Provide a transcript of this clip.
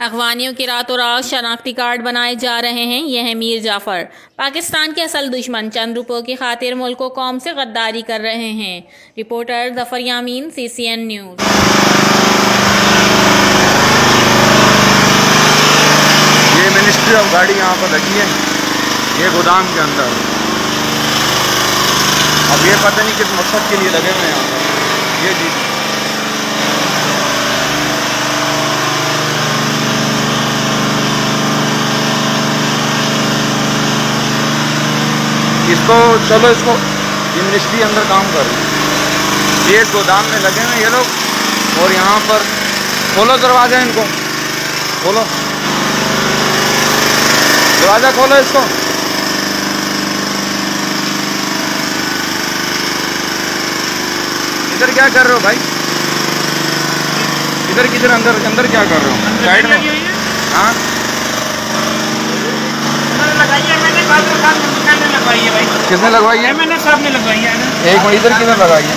अफगानियों के रातों रात शनाख्ती कार्ड बनाए जा रहे हैं। यह है मीर जाफर, पाकिस्तान के असल दुश्मन चंद रुपयों की खातिर मुल्क व कौम से गद्दारी कर रहे हैं। रिपोर्टर जफर यामीन, CCN न्यूज़। ये मिनिस्ट्री ऑफ गाड़ी यहाँ पर लगी है, ये गोदाम के अंदर। अब ये पता नहीं किस मकसद के लिए लगे हुए हैं यहाँ पर। ये चीज़ इसको चलो इसको ये मिनिस्ट्री अंदर काम कर रही है। ये गोदाम में लगे हुए ये लोग और यहाँ पर खोलो दरवाज़ा, इनको खोलो दरवाज़ा, खोलो इसको। इधर क्या कर रहे हो भाई? इधर किधर अंदर अंदर क्या कर रहे हो? साइड में। हाँ लगवाई है भाई। किसने लगवाई है? मैंने साहब ने लगवाई है। एक मिनट, इधर किधर लगाई है?